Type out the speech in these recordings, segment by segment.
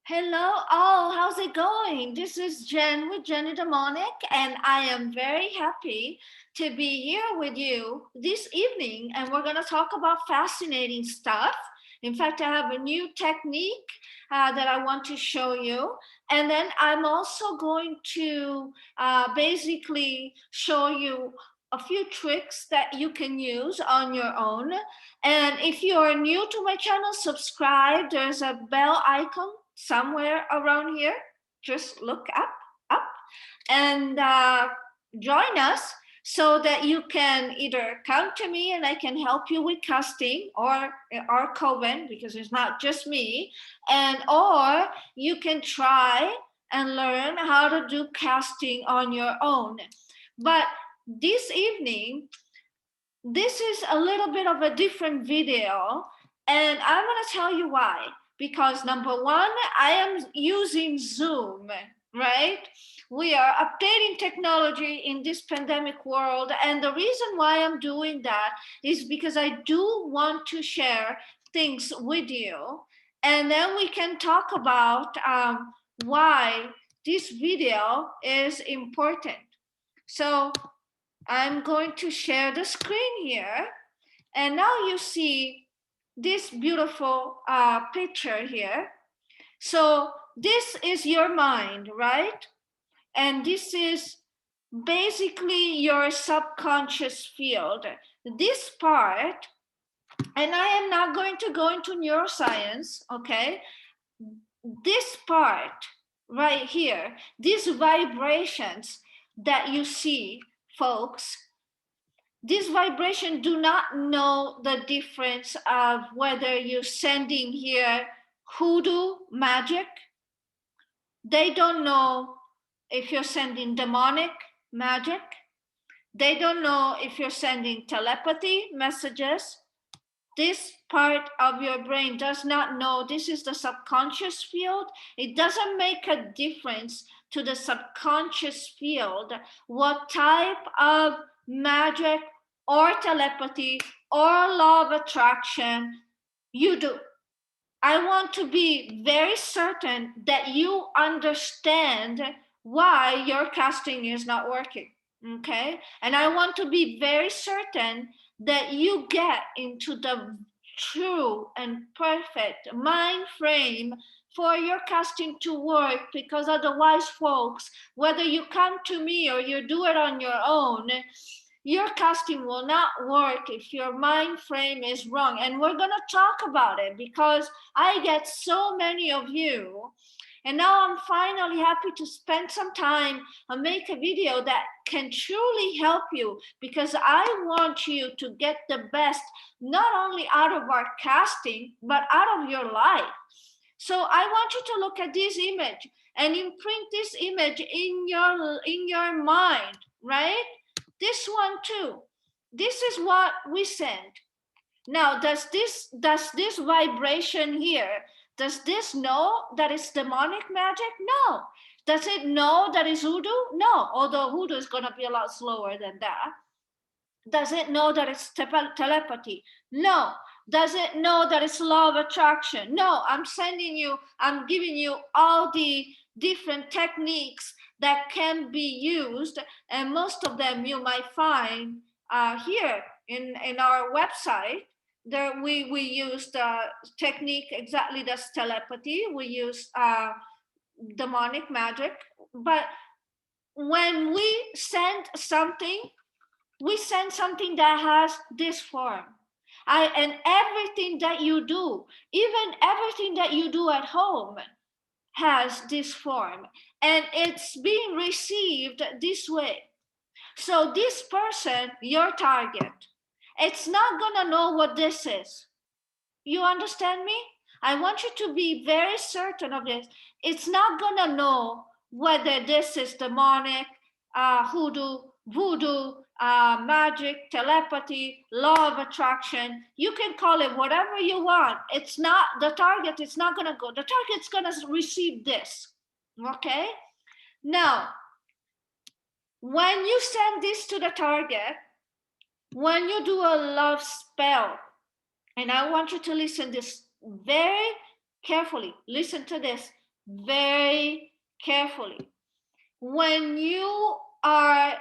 Hello, all. How's it going? This is Jen with Jenny Demonic, and I am very happy to be here with you this evening. And we're going to talk about fascinating stuff. In fact, I have a new technique that I want to show you. And then I'm also going to basically show you a few tricks that you can use on your own. And if you are new to my channel, subscribe. There's a bell icon somewhere around here. Just look up, and join us so that you can either come to me and I can help you with casting, or Coven, because it's not just me, and or you can try and learn how to do casting on your own. But this evening, this is a little bit of a different video, and I'm going to tell you why. Because number one, I am using Zoom, right? We are updating technology in this pandemic world, and the reason why I'm doing that is because I do want to share things with you, and then we can talk about why this video is important. So I'm going to share the screen here. And now you see this beautiful picture here. So this is your mind, right? And this is basically your subconscious field. This part, and I am not going to go into neuroscience, okay? This part right here, these vibrations that you see, folks, these vibrations do not know the difference of whether you're sending here hoodoo magic. They don't know if you're sending demonic magic. They don't know if you're sending telepathy messages. This part of your brain does not know. This is the subconscious field. It doesn't make a difference to the subconscious field what type of magic or telepathy or law of attraction you do. I want to be very certain that you understand why your casting is not working. Okay? And I want to be very certain that you get into the true and perfect mind frame for your casting to work, because otherwise, folks, whether you come to me or you do it on your own, your casting will not work if your mind frame is wrong. And we're going to talk about it because I get so many of you. And now I'm finally happy to spend some time and make a video that can truly help you, because I want you to get the best, not only out of our casting, but out of your life. So I want you to look at this image and imprint this image in your mind, right? This one too. This is what we send. Now, does this vibration here, does this know that it's demonic magic? No. Does it know that it's hoodoo? No, although hoodoo is going to be a lot slower than that. Does it know that it's telepathy? No. Does it know that it's law of attraction? No. I'm giving you all the different techniques that can be used, and most of them you might find here in our website. There we use the technique exactly, that's telepathy. We use demonic magic. But when we send something that has this form. And everything that you do, even everything that you do at home, has this form, and it's being received this way. So this person, your target, it's not gonna know what this is. You understand me? I want you to be very certain of this. It's not gonna know whether this is demonic, hoodoo, voodoo, magic, telepathy, law of attraction. You can call it whatever you want. It's not the target. It's not gonna go. The target's gonna receive this. Okay. Now, when you send this to the target, when you do a love spell, and I want you to listen this very carefully. Listen to this. very carefully. When you are,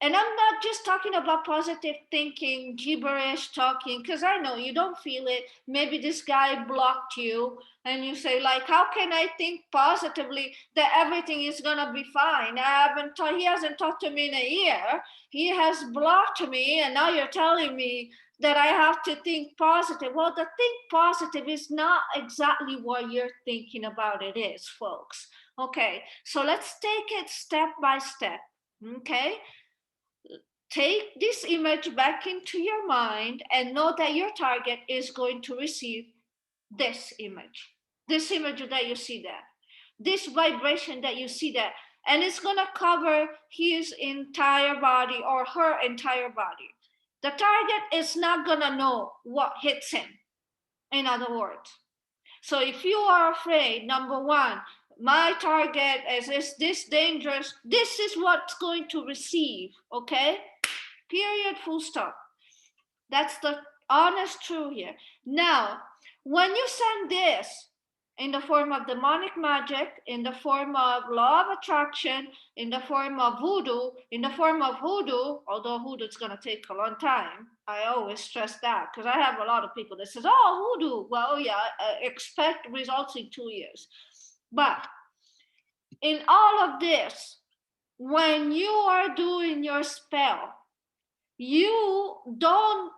and I'm not just talking about positive thinking, gibberish talking, because I know you don't feel it. Maybe this guy blocked you, and you say, like, how can I think positively that everything is gonna be fine? He hasn't talked to me in a year. He has blocked me, and now you're telling me that I have to think positive. Well, the think positive is not exactly what you're thinking about it is, folks. Okay, so let's take it step by step. Okay, take this image back into your mind and know that your target is going to receive this image that you see there, this vibration that you see there, and it's going to cover his entire body or her entire body. The target is not going to know what hits him, in other words. So if you are afraid, number one, my target is this dangerous, this is what's going to receive, okay? Period, full stop. That's the honest truth here. Now, when you send this in the form of demonic magic, in the form of law of attraction, in the form of voodoo, although voodoo is going to take a long time. I always stress that because I have a lot of people that says, oh, voodoo. Well, yeah, expect results in 2 years. But in all of this, when you are doing your spell, you don't,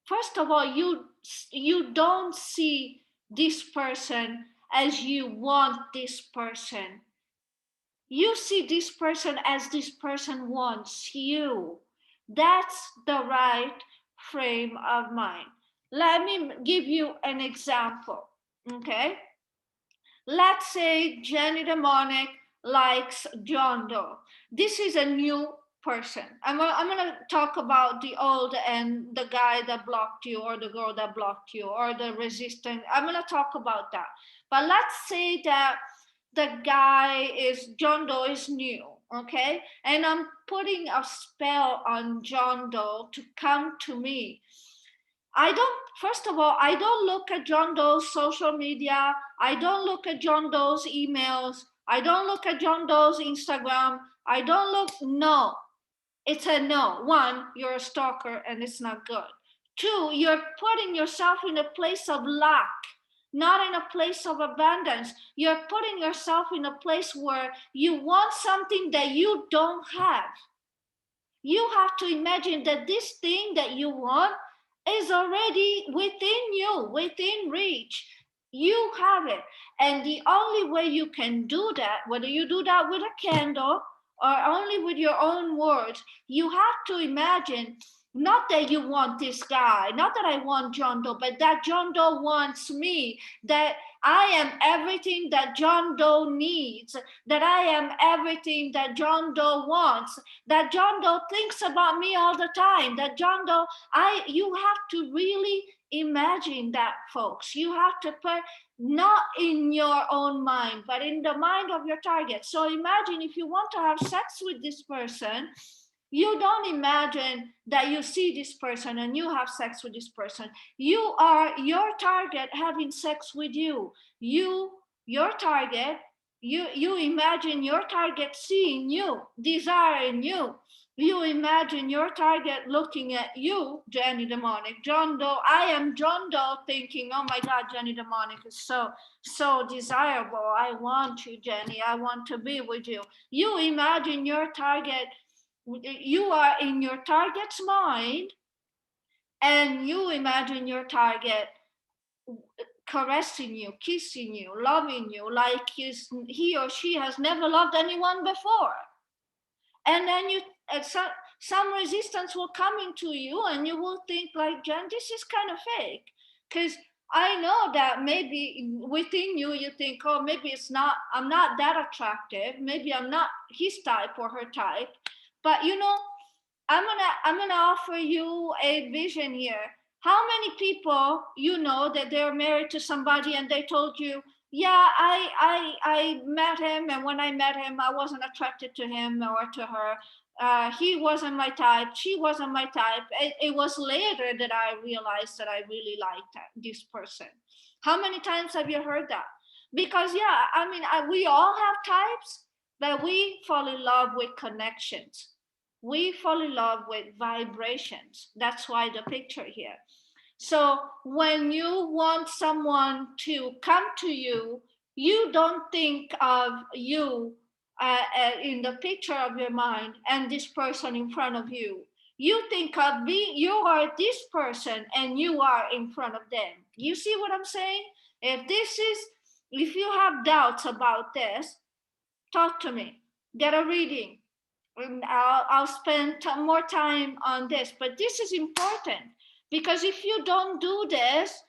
first of all, you don't see this person as you want this person. You see this person as this person wants you. That's the right frame of mind. Let me give you an example. Okay, let's say Jenny Demonic likes John Doe. This is a new person. I'm gonna talk about the old and the guy that blocked you or the girl that blocked you or the resistant. I'm gonna talk about that. But let's say that the guy is John Doe is new, okay? And I'm putting a spell on John Doe to come to me. First of all, I don't look at John Doe's social media. I don't look at John Doe's emails. I don't look at John Doe's Instagram. I don't look, no. It's a no. One, you're a stalker and it's not good. Two, you're putting yourself in a place of lack, not in a place of abundance. You're putting yourself in a place where you want something that you don't have. You have to imagine that this thing that you want is already within you, within reach. You have it. And the only way you can do that, whether you do that with a candle or only with your own words, you have to imagine not that you want this guy, not that I want John Doe, but that John Doe wants me, that I am everything that John Doe needs, that I am everything that John Doe wants, that John Doe thinks about me all the time, that John Doe, you have to really imagine that, folks. You have to put not in your own mind, but in the mind of your target. So imagine if you want to have sex with this person, you don't imagine that you see this person and you have sex with this person. You are your target having sex with you. Your target, you imagine your target seeing you, desiring you. You imagine your target looking at you, Jenny Demonic, John Doe. I am John Doe thinking, oh my God, Jenny Demonic is so desirable. I want you, Jenny. I want to be with you. You imagine your target, you are in your target's mind, and you imagine your target caressing you, kissing you, loving you like he or she has never loved anyone before. And then some resistance will come into you and you will think like, Jen, this is kind of fake. Because I know that maybe within you, you think, oh, maybe I'm not that attractive. Maybe I'm not his type or her type. But I'm gonna offer you a vision here. How many people you know that they're married to somebody and they told you, yeah, I met him, and when I met him, I wasn't attracted to him or to her. He wasn't my type. She wasn't my type. It was later that I realized that I really liked this person. How many times have you heard that? Because yeah, I mean, we all have types, but we fall in love with connections. We fall in love with vibrations. That's why the picture here. So when you want someone to come to you, you don't think of you in the picture of your mind and this person in front of you. You think of being, you are this person and you are in front of them. You see what I'm saying? If this is, if you have doubts about this, talk to me. Get a reading. And I'll spend more time on this. But this is important because if you don't do this,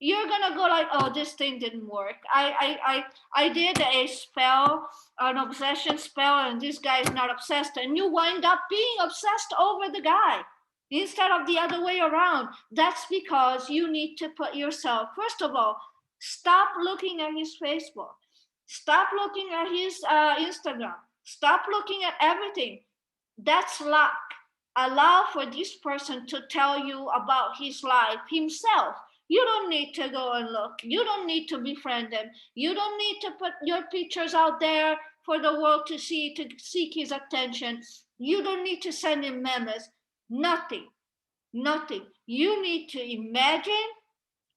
you're gonna go like, oh, this thing didn't work. I did a spell, an obsession spell, and this guy is not obsessed, and you wind up being obsessed over the guy instead of the other way around. That's because you need to put yourself, first of all, stop looking at his Facebook, stop looking at his Instagram, stop looking at everything. That's luck. Allow for this person to tell you about his life himself. You don't need to go and look. You don't need to befriend him. You don't need to put your pictures out there for the world to see, to seek his attention. You don't need to send him memes. Nothing. Nothing. You need to imagine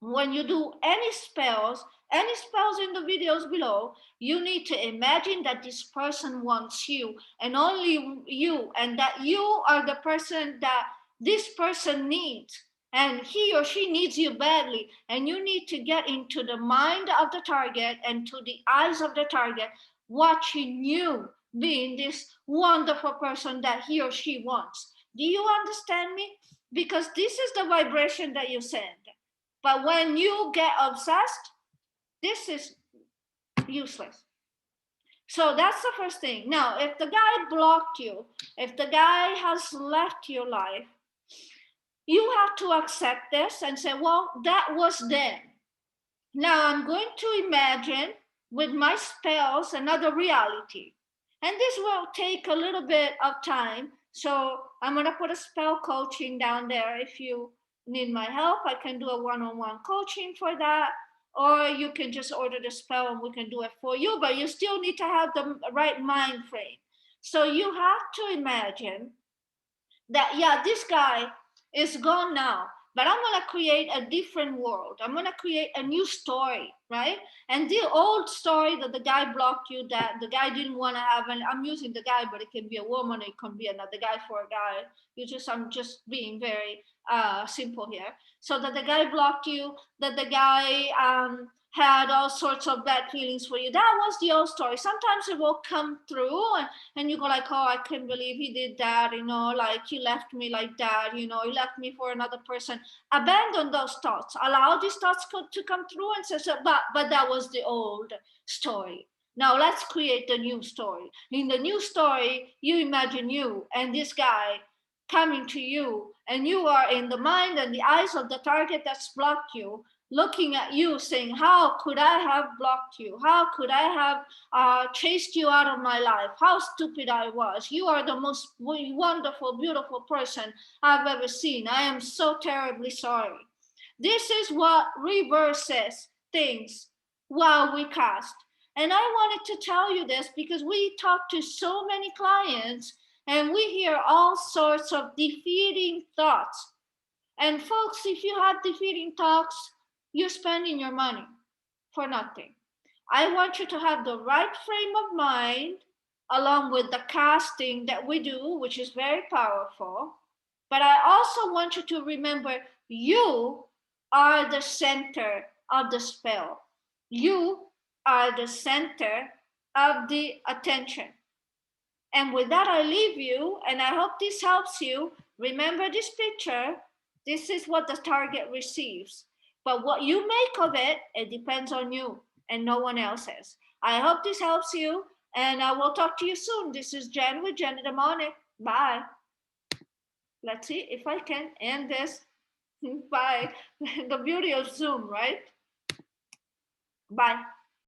when you do any spells in the videos below, you need to imagine that this person wants you and only you, and that you are the person that this person needs. And he or she needs you badly. And you need to get into the mind of the target and to the eyes of the target, watching you being this wonderful person that he or she wants. Do you understand me? Because this is the vibration that you send. But when you get obsessed, this is useless. So that's the first thing. Now, if the guy blocked you, if the guy has left your life, you have to accept this and say, well, that was then. Now I'm going to imagine with my spells another reality. And this will take a little bit of time. So I'm going to put a spell coaching down there. If you need my help, I can do a one-on-one coaching for that. Or you can just order the spell and we can do it for you. But you still need to have the right mind frame. So you have to imagine that, yeah, this guy is gone now, but I'm going to create a different world. I'm going to create a new story, right? And the old story that the guy blocked you, that the guy didn't want to have, and I'm using the guy, but it can be a woman, it can be another guy for a guy. I'm just being very simple here. So that the guy blocked you, that the guy had all sorts of bad feelings for you. That was the old story. Sometimes it will come through and you go like, oh, I can't believe he did that, like he left me like that, he left me for another person. Abandon those thoughts. Allow these thoughts to come through and say, so, but that was the old story. Now let's create the new story. In the new story, you imagine you and this guy coming to you, and you are in the mind and the eyes of the target that's blocked you, looking at you saying, how could I have blocked you? How could I have chased you out of my life? How stupid I was. You are the most wonderful, beautiful person I've ever seen. I am so terribly sorry. This is what reverses things while we cast. And I wanted to tell you this because we talk to so many clients and we hear all sorts of defeating thoughts. And folks, if you have defeating thoughts, you're spending your money for nothing. I want you to have the right frame of mind along with the casting that we do, which is very powerful. But I also want you to remember you are the center of the spell. You are the center of the attention. And with that, I leave you, and I hope this helps you. Remember this picture. This is what the target receives. But what you make of it, it depends on you and no one else's. I hope this helps you, and I will talk to you soon. This is Jen with Jen in the Morning. Bye. Let's see if I can end this. Bye. The beauty of Zoom, right? Bye.